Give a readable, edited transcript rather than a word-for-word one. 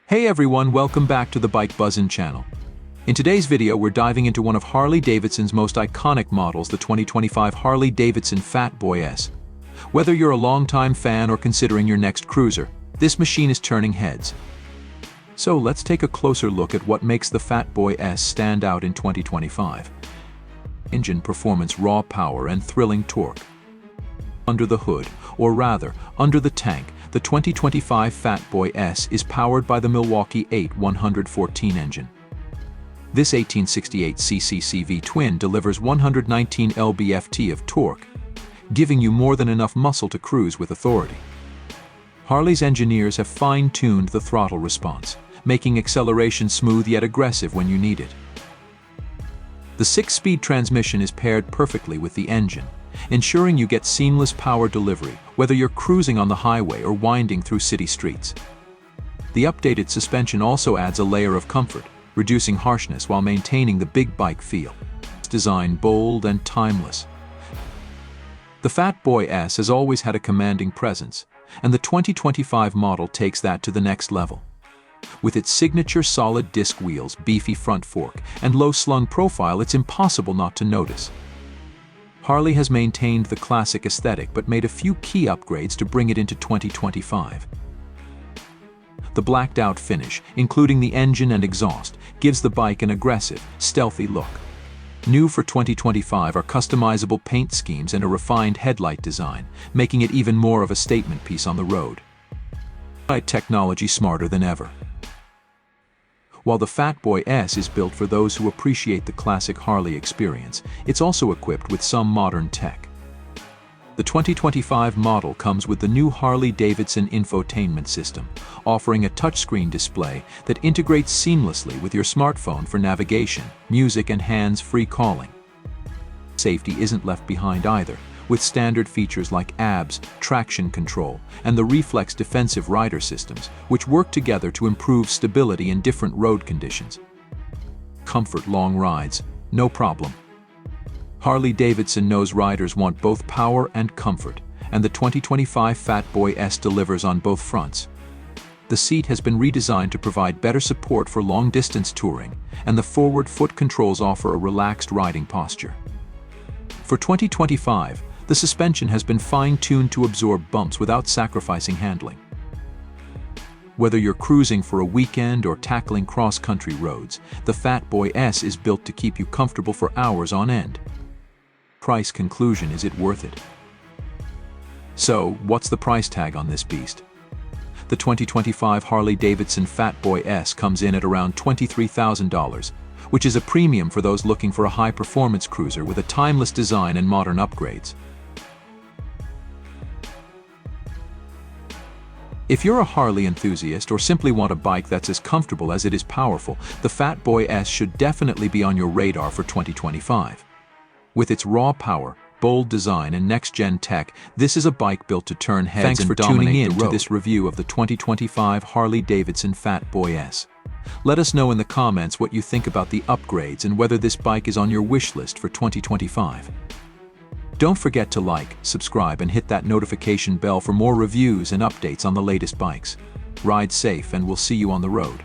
Hey everyone, welcome back to the Bike Buzzin' channel. In today's video, we're diving into one of Harley Davidson's most iconic models, the 2025 Harley Davidson Fatboy S. Whether you're a longtime fan or considering your next cruiser, this machine is turning heads. So let's take a closer look at what makes the Fatboy S stand out in 2025. Engine performance, raw power, and thrilling torque. Under the hood, or rather, under the tank, the 2025 Fatboy S is powered by the Milwaukee 8-114 engine. This 1868cc CV twin delivers 119 lb-ft of torque, giving you more than enough muscle to cruise with authority. Harley's engineers have fine-tuned the throttle response, making acceleration smooth yet aggressive when you need it. The 6-speed transmission is paired perfectly with the engine, ensuring you get seamless power delivery, whether you're cruising on the highway or winding through city streets. The updated suspension also adds a layer of comfort, reducing harshness while maintaining the big bike feel. It's designed bold and timeless. The Fatboy S has always had a commanding presence, and the 2025 model takes that to the next level. With its signature solid disc wheels, beefy front fork, and low-slung profile, it's impossible not to notice. Harley has maintained the classic aesthetic but made a few key upgrades to bring it into 2025. The blacked-out finish, including the engine and exhaust, gives the bike an aggressive, stealthy look. New for 2025 are customizable paint schemes and a refined headlight design, making it even more of a statement piece on the road. Technology smarter than ever. While the Fatboy S is built for those who appreciate the classic Harley experience, it's also equipped with some modern tech. The 2025 model comes with the new Harley Davidson infotainment system, offering a touchscreen display that integrates seamlessly with your smartphone for navigation, music, and hands-free calling. Safety isn't left behind either, with standard features like ABS, traction control, and the reflex defensive rider systems, which work together to improve stability in different road conditions. Comfort long rides, no problem. Harley Davidson knows riders want both power and comfort, and the 2025 Fatboy S delivers on both fronts. The seat has been redesigned to provide better support for long-distance touring, and the forward foot controls offer a relaxed riding posture. For 2025, the suspension has been fine-tuned to absorb bumps without sacrificing handling. Whether you're cruising for a weekend or tackling cross-country roads, the Fatboy S is built to keep you comfortable for hours on end. Price conclusion: is it worth it? So, what's the price tag on this beast? The 2025 Harley Davidson Fatboy S comes in at around $23,000, which is a premium for those looking for a high-performance cruiser with a timeless design and modern upgrades. If you're a Harley enthusiast or simply want a bike that's as comfortable as it is powerful, the Fatboy S should definitely be on your radar for 2025. With its raw power, bold design, and next-gen tech, this is a bike built to turn heads and dominate the road. Thanks for tuning in to this review of the 2025 Harley Davidson Fatboy S. Let us know in the comments what you think about the upgrades and whether this bike is on your wish list for 2025. Don't forget to like, subscribe, and hit that notification bell for more reviews and updates on the latest bikes. Ride safe, and we'll see you on the road.